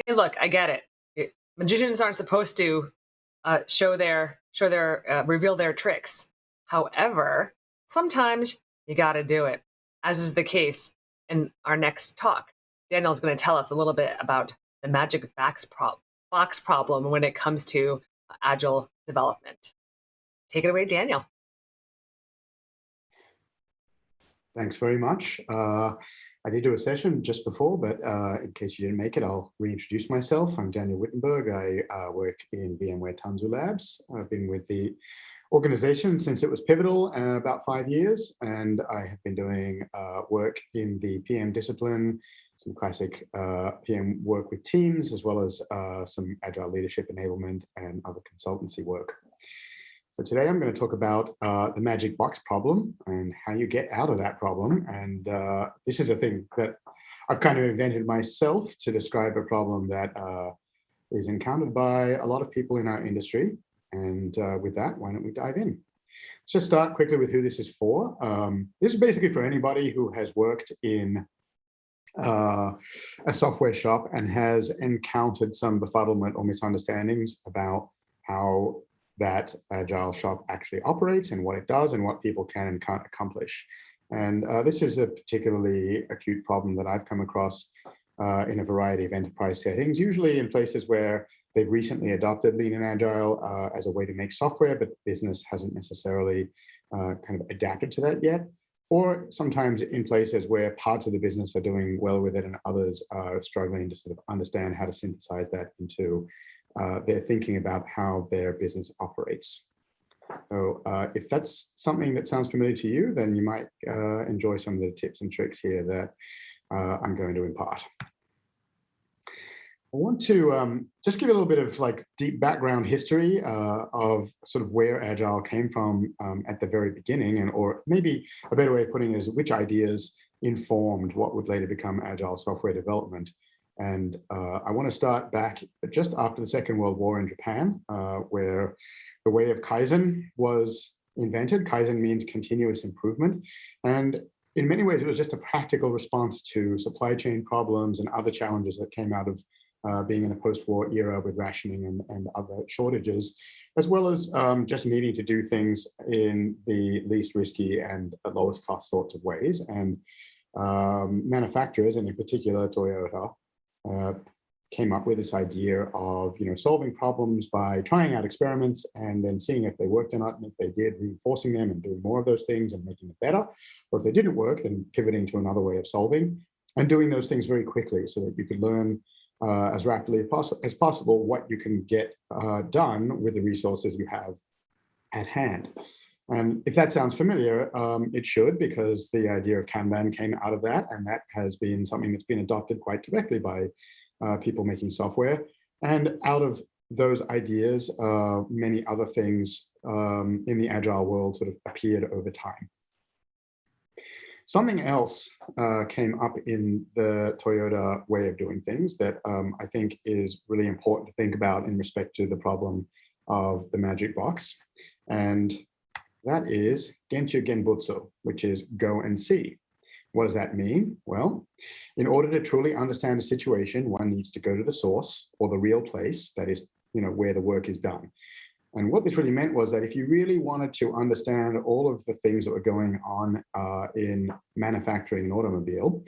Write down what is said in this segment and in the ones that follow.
Hey, look, I get it. Magicians aren't supposed to reveal their tricks. However, sometimes you got to do it, as is the case in our next talk. Daniel's going to tell us a little bit about the magic box problem when it comes to agile development. Take it away, Daniel. Thanks very much. I did do a session just before, but in case you didn't make it, I'll reintroduce myself. I'm Daniel Witenberg. I work in VMware Tanzu Labs. I've been with the organization since it was pivotal, about 5 years, and I have been doing work in the PM discipline, some classic PM work with teams, as well as some agile leadership enablement and other consultancy work. So today I'm going to talk about the magic box problem and how you get out of that problem. And this is a thing that I've kind of invented myself to describe a problem that is encountered by a lot of people in our industry. And with that, why don't we dive in? Let's just start quickly with who this is for. This is basically for anybody who has worked in a software shop and has encountered some befuddlement or misunderstandings about how that agile shop actually operates and what it does and what people can and can't accomplish. And this is a particularly acute problem that I've come across in a variety of enterprise settings, usually in places where they've recently adopted Lean and Agile as a way to make software, but the business hasn't necessarily kind of adapted to that yet. Or sometimes in places where parts of the business are doing well with it and others are struggling to sort of understand how to synthesize that into their thinking about how their business operates. So if that's something that sounds familiar to you, then you might enjoy some of the tips and tricks here that I'm going to impart. I want to just give a little bit of like deep background history of sort of where Agile came from at the very beginning, and or maybe a better way of putting it is which ideas informed what would later become Agile software development. And I want to start back just after the Second World War in Japan, where the Way of Kaisen was invented. Kaizen means continuous improvement. And in many ways, it was just a practical response to supply chain problems and other challenges that came out of being in a post-war era with rationing and other shortages, as well as just needing to do things in the least risky and lowest cost sorts of ways. And manufacturers, and in particular Toyota, came up with this idea of solving problems by trying out experiments and then seeing if they worked or not, and if they did, reinforcing them and doing more of those things and making it better. Or if they didn't work, then pivoting to another way of solving and doing those things very quickly so that you could learn as rapidly as possible what you can get done with the resources you have at hand. And if that sounds familiar, it should, because the idea of Kanban came out of that, and that has been something that's been adopted quite directly by people making software. And out of those ideas, many other things in the Agile world sort of appeared over time. Something else came up in the Toyota way of doing things that I think is really important to think about in respect to the problem of the magic box. And that is Genshu Genbutsu, which is go and see. What does that mean? Well, in order to truly understand a situation, one needs to go to the source or the real place, that is, where the work is done. And what this really meant was that if you really wanted to understand all of the things that were going on in manufacturing an automobile,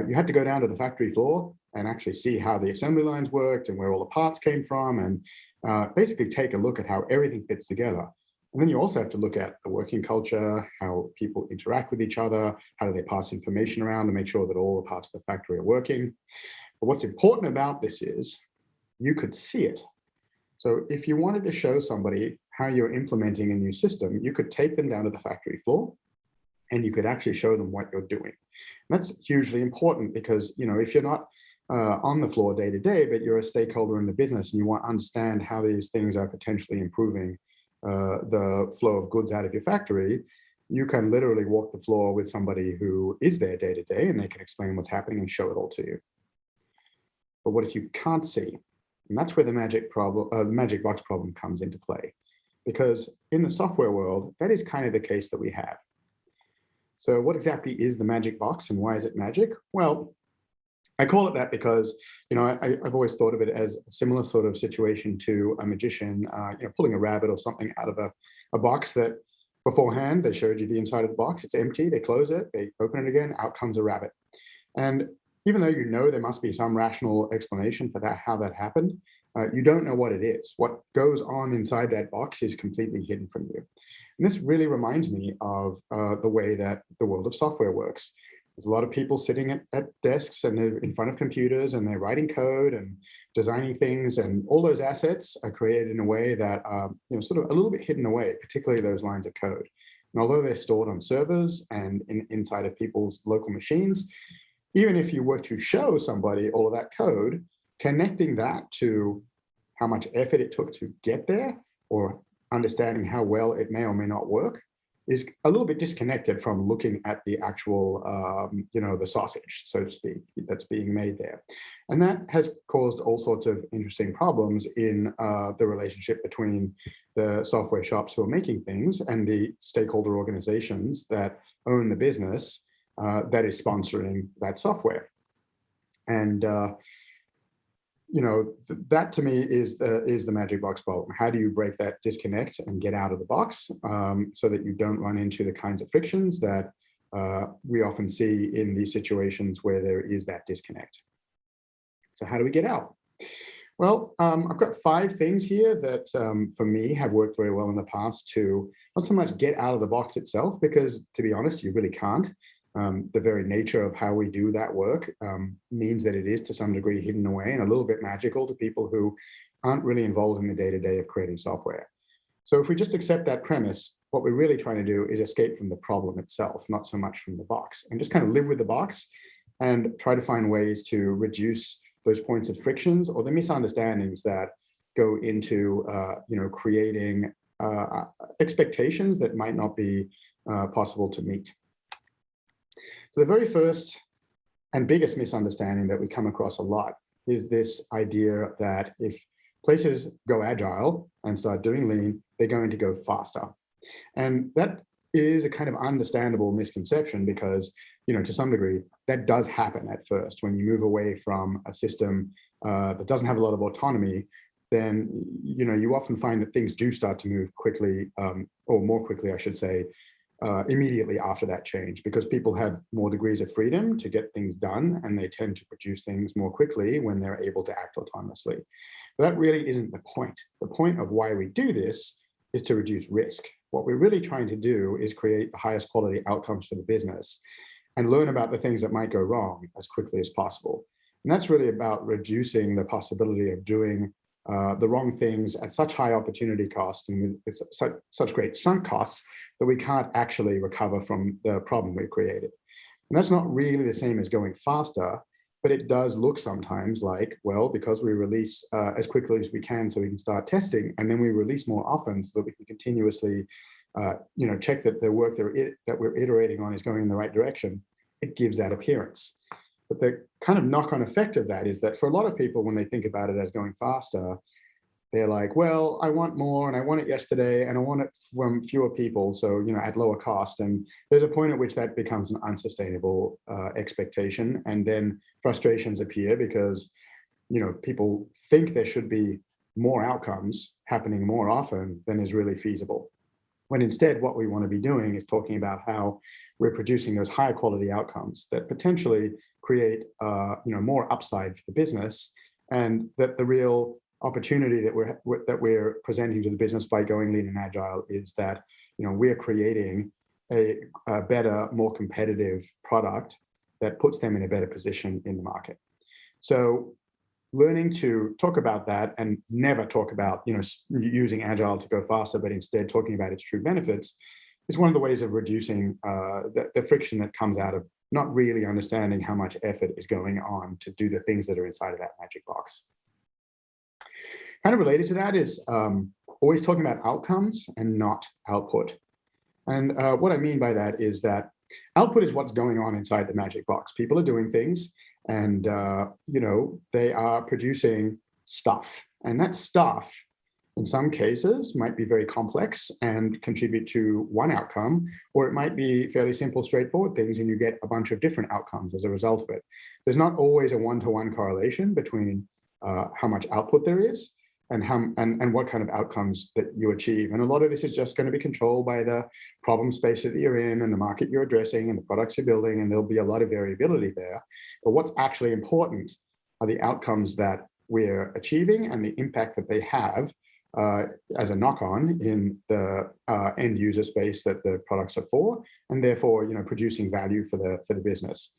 you had to go down to the factory floor and actually see how the assembly lines worked and where all the parts came from, and basically take a look at how everything fits together. And then you also have to look at the working culture, how people interact with each other, how do they pass information around to make sure that all the parts of the factory are working. But what's important about this is you could see it. So if you wanted to show somebody how you're implementing a new system, you could take them down to the factory floor and you could actually show them what you're doing. And that's hugely important because, if you're not on the floor day to day, but you're a stakeholder in the business and you want to understand how these things are potentially improving the flow of goods out of your factory, you can literally walk the floor with somebody who is there day to day and they can explain what's happening and show it all to you. But what if you can't see? And that's where the magic box problem comes into play. Because in the software world, that is kind of the case that we have. So what exactly is the magic box and why is it magic? Well, I call it that because, I've always thought of it as a similar sort of situation to a magician, pulling a rabbit or something out of a box that beforehand they showed you the inside of the box. It's empty. They close it. They open it again. Out comes a rabbit. And even though there must be some rational explanation for that, how that happened, you don't know what it is. What goes on inside that box is completely hidden from you. And this really reminds me of the way that the world of software works. There's a lot of people sitting at desks and they're in front of computers and they're writing code and designing things, and all those assets are created in a way that are sort of a little bit hidden away, particularly those lines of code. And although they're stored on servers and inside of people's local machines, even if you were to show somebody all of that code, connecting that to how much effort it took to get there, or understanding how well it may or may not work, is a little bit disconnected from looking at the actual, the sausage, so to speak, that's being made there. And that has caused all sorts of interesting problems in the relationship between the software shops who are making things and the stakeholder organizations that own the business that is sponsoring that software. And that to me is the magic box problem. How do you break that disconnect and get out of the box so that you don't run into the kinds of frictions that we often see in these situations where there is that disconnect? So how do we get out? Well, I've got 5 things here that for me have worked very well in the past to not so much get out of the box itself, because to be honest, you really can't. The very nature of how we do that work means that it is to some degree hidden away and a little bit magical to people who aren't really involved in the day-to-day of creating software. So if we just accept that premise, what we're really trying to do is escape from the problem itself, not so much from the box, and just kind of live with the box and try to find ways to reduce those points of frictions or the misunderstandings that go into creating expectations that might not be possible to meet. So the very first and biggest misunderstanding that we come across a lot is this idea that if places go agile and start doing lean, they're going to go faster. And that is a kind of understandable misconception because, to some degree, that does happen at first. When you move away from a system that doesn't have a lot of autonomy, then, you often find that things do start to move quickly, or more quickly, I should say, immediately after that change, because people have more degrees of freedom to get things done, and they tend to produce things more quickly when they're able to act autonomously. But that really isn't the point. The point of why we do this is to reduce risk. What we're really trying to do is create the highest quality outcomes for the business and learn about the things that might go wrong as quickly as possible. And that's really about reducing the possibility of doing the wrong things at such high opportunity cost and with such great sunk costs that we can't actually recover from the problem we created. And that's not really the same as going faster, but it does look sometimes like, well, because we release as quickly as we can so we can start testing, and then we release more often so that we can continuously check that the work that we're iterating on is going in the right direction, it gives that appearance. But the kind of knock-on effect of that is that for a lot of people, when they think about it as going faster, they're like, well, I want more and I want it yesterday and I want it from fewer people, so at lower cost. And there's a point at which that becomes an unsustainable expectation, and then frustrations appear because people think there should be more outcomes happening more often than is really feasible. When instead what we want to be doing is talking about how we're producing those higher quality outcomes that potentially create more upside for the business, and that the real opportunity that we're presenting to the business by going lean and agile is that we're creating a better, more competitive product that puts them in a better position in the market. So learning to talk about that and never talk about using agile to go faster, but instead talking about its true benefits is one of the ways of reducing the friction that comes out of not really understanding how much effort is going on to do the things that are inside of that magic box. Kind of related to that is always talking about outcomes and not output. And what I mean by that is that output is what's going on inside the magic box. People are doing things, and they are producing stuff, and that stuff in some cases might be very complex and contribute to one outcome, or it might be fairly simple, straightforward things, and you get a bunch of different outcomes as a result of it. There's not always a one-to-one correlation between how much output there is and what kind of outcomes that you achieve. And a lot of this is just going to be controlled by the problem space that you're in and the market you're addressing and the products you're building, and there'll be a lot of variability there. But what's actually important are the outcomes that we're achieving and the impact that they have as a knock-on in the end user space that the products are for, and therefore, producing value for the business.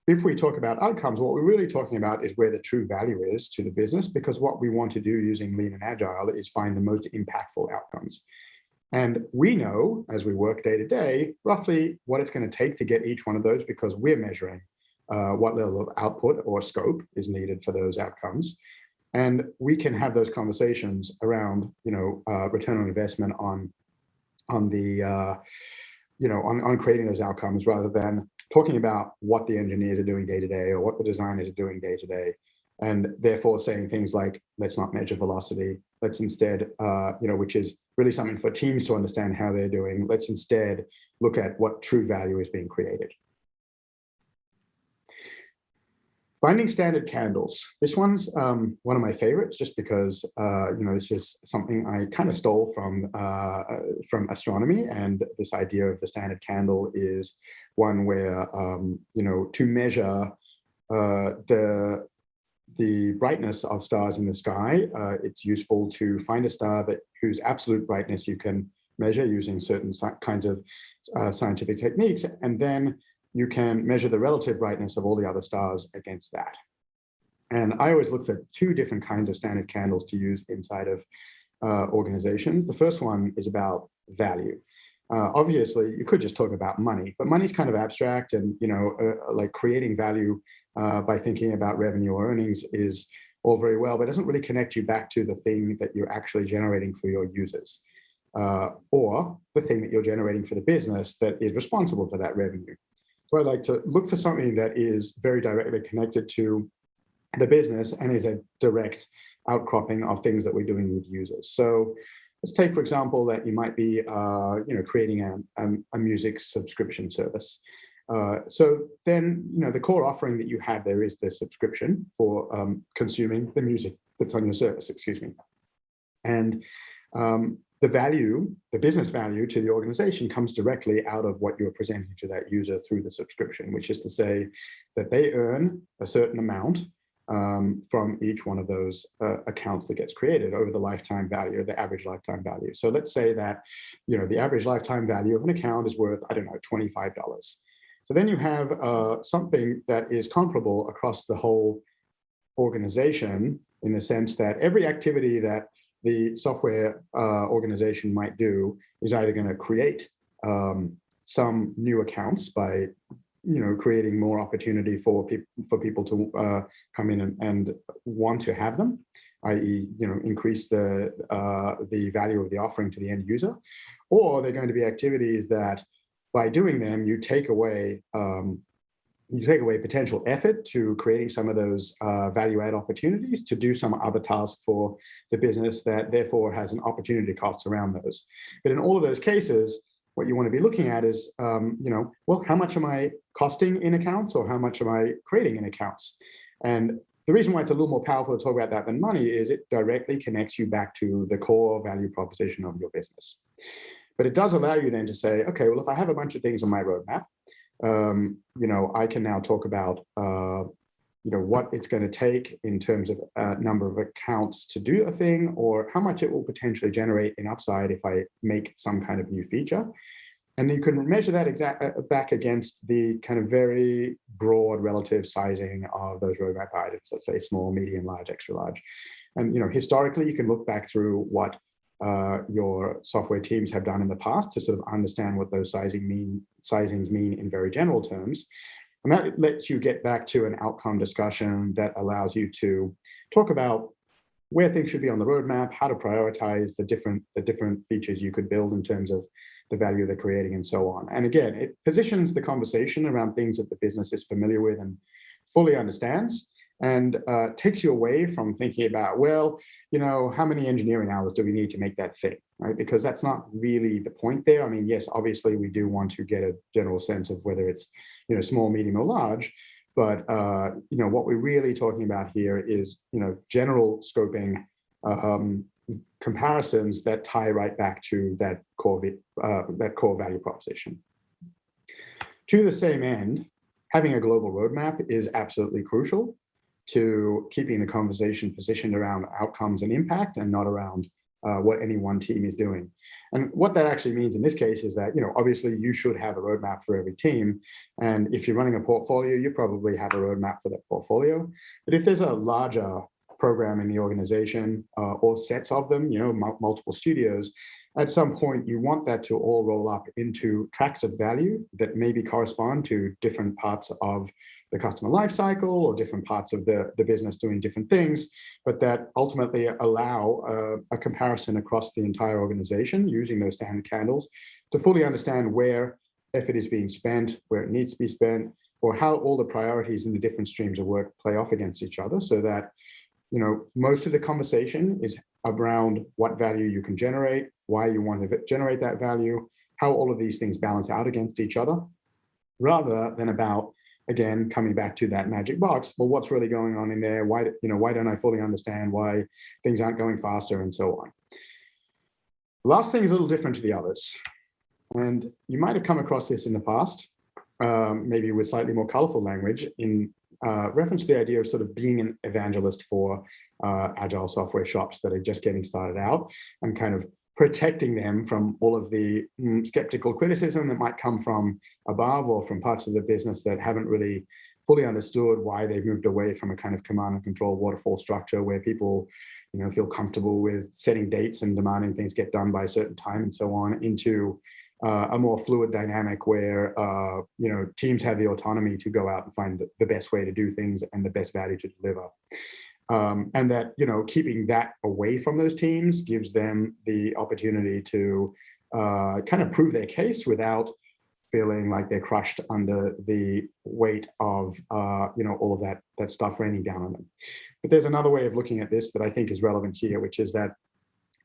If we talk about outcomes, what we're really talking about is where the true value is to the business, because what we want to do using Lean and Agile is find the most impactful outcomes. And we know, as we work day to day, roughly what it's going to take to get each one of those, because we're measuring what level of output or scope is needed for those outcomes. And we can have those conversations around, return on investment on creating those outcomes, rather than talking about what the engineers are doing day to day or what the designers are doing day to day, and therefore saying things like, let's not measure velocity. Let's instead, which is really something for teams to understand how they're doing. Let's instead look at what true value is being created. Finding standard candles. This one's one of my favorites, just because this is something I kind of stole from astronomy, and this idea of the standard candle is one where to measure the brightness of stars in the sky, it's useful to find a star whose absolute brightness you can measure using certain kinds of scientific techniques, and then you can measure the relative brightness of all the other stars against that. And I always look for two different kinds of standard candles to use inside of organizations. The first one is about value. Obviously, you could just talk about money, but money's kind of abstract, and like creating value by thinking about revenue or earnings is all very well, but it doesn't really connect you back to the thing that you're actually generating for your users, or the thing that you're generating for the business that is responsible for that revenue. So I'd like to look for something that is very directly connected to the business and is a direct outcropping of things that we're doing with users. So let's take, for example, that you might be, creating a music subscription service. So then, the core offering that you have there is the subscription for consuming the music that's on your service, And the business value to the organization comes directly out of what you're presenting to that user through the subscription, which is to say that they earn a certain amount from each one of those accounts that gets created over the lifetime value, the average lifetime value. So let's say that, the average lifetime value of an account is worth, $25. So then you have something that is comparable across the whole organization, in the sense that every activity that the software organization might do is either going to create some new accounts by creating more opportunity for people to come in and want to have them, i.e., increase the value of the offering to the end user, or they're going to be activities that, by doing them, you take away potential effort to creating some of those value add opportunities to do some other task for the business that therefore has an opportunity cost around those. But in all of those cases, what you want to be looking at is, how much am I costing in accounts, or how much am I creating in accounts? And the reason why it's a little more powerful to talk about that than money is it directly connects you back to the core value proposition of your business. But it does allow you then to say, okay, well, if I have a bunch of things on my roadmap, I can now talk about, what it's going to take in terms of number of accounts to do a thing, or how much it will potentially generate in upside if I make some kind of new feature. And you can measure that back against the kind of very broad relative sizing of those roadmap items, let's say small, medium, large, extra large. And, historically, you can look back through what your software teams have done in the past to sort of understand what those sizings mean in very general terms. And that lets you get back to an outcome discussion that allows you to talk about where things should be on the roadmap, how to prioritize the different features you could build in terms of the value they're creating, and so on. And again, it positions the conversation around things that the business is familiar with and fully understands, and takes you away from thinking about, well, how many engineering hours do we need to make that thing, right? Because that's not really the point there. I mean, yes, obviously we do want to get a general sense of whether it's, small, medium, or large, but what we're really talking about here is, general scoping comparisons that tie right back to that core value proposition. To the same end, having a global roadmap is absolutely crucial to keeping the conversation positioned around outcomes and impact, and not around what any one team is doing. And what that actually means in this case is that, obviously you should have a roadmap for every team. And if you're running a portfolio, you probably have a roadmap for that portfolio. But if there's a larger program in the organization, or sets of them, multiple studios, at some point you want that to all roll up into tracks of value that maybe correspond to different parts of the customer lifecycle, or different parts of the business doing different things, but that ultimately allow a comparison across the entire organization using those standard candles to fully understand where effort is being spent, where it needs to be spent, or how all the priorities in the different streams of work play off against each other, so that most of the conversation is around what value you can generate, why you want to generate that value, how all of these things balance out against each other, rather than about, again, coming back to that magic box. Well, what's really going on in there? Why don't I fully understand why things aren't going faster, and so on. Last thing is a little different to the others. And you might have come across this in the past, maybe with slightly more colorful language, in reference to the idea of sort of being an evangelist for agile software shops that are just getting started out, and kind of protecting them from all of the skeptical criticism that might come from above, or from parts of the business that haven't really fully understood why they've moved away from a kind of command and control waterfall structure where people feel comfortable with setting dates and demanding things get done by a certain time and so on, into a more fluid dynamic where teams have the autonomy to go out and find the best way to do things and the best value to deliver. And that keeping that away from those teams gives them the opportunity to kind of prove their case without feeling like they're crushed under the weight of all of that stuff raining down on them. But there's another way of looking at this that I think is relevant here, which is that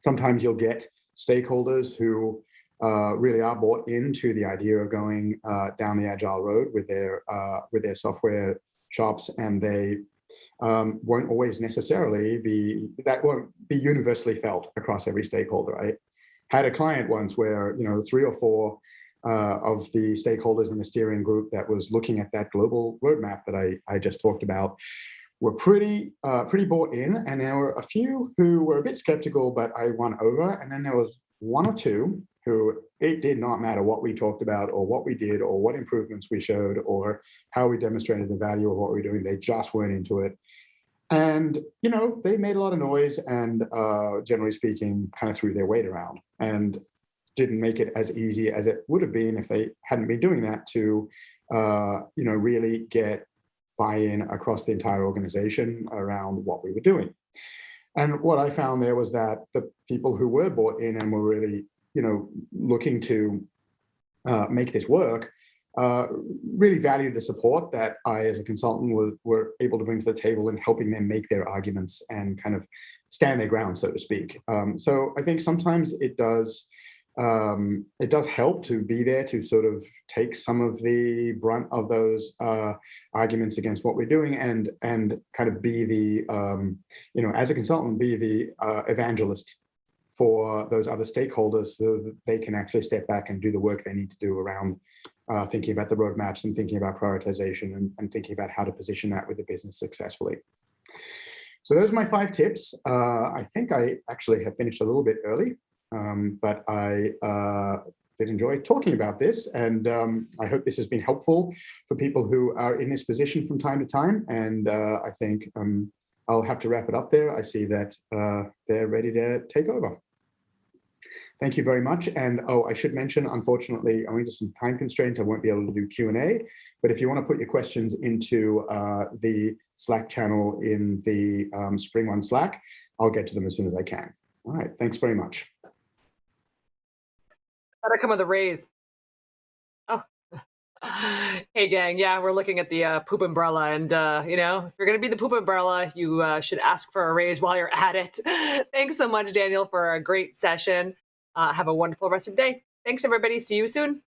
sometimes you'll get stakeholders who really are bought into the idea of going down the agile road with their software shops, and they won't always necessarily won't be universally felt across every stakeholder. I had a client once where 3 or 4 of the stakeholders in the steering group that was looking at that global roadmap that I just talked about were pretty bought in, and there were a few who were a bit skeptical, but I won over, and then there was 1 or 2 who it did not matter what we talked about, or what we did, or what improvements we showed, or how we demonstrated the value of what we were doing. They just weren't into it. And, they made a lot of noise, and generally speaking, kind of threw their weight around, and didn't make it as easy as it would have been if they hadn't been doing that to, really get buy-in across the entire organization around what we were doing. And what I found there was that the people who were bought in and were really, looking to make this work, really valued the support that I, as a consultant, were able to bring to the table in helping them make their arguments and kind of stand their ground, so to speak. So I think sometimes it does help to be there to sort of take some of the brunt of those arguments against what we're doing, and kind of be the, as a consultant, be the evangelist for those other stakeholders, so that they can actually step back and do the work they need to do around thinking about the roadmaps, and thinking about prioritization, and thinking about how to position that with the business successfully. So those are my 5 tips. I think I actually have finished a little bit early, but I did enjoy talking about this, and I hope this has been helpful for people who are in this position from time to time. And I think I'll have to wrap it up there. I see that they're ready to take over. Thank you very much. And I should mention, unfortunately, owing to some time constraints, I won't be able to do Q&A. But if you want to put your questions into the Slack channel in the Spring One Slack, I'll get to them as soon as I can. All right. Thanks very much. Gotta come with a raise. Oh. Hey, gang. Yeah, we're looking at the poop umbrella. And, if you're going to be the poop umbrella, you should ask for a raise while you're at it. Thanks so much, Daniel, for a great session. Have a wonderful rest of your day. Thanks, everybody. See you soon.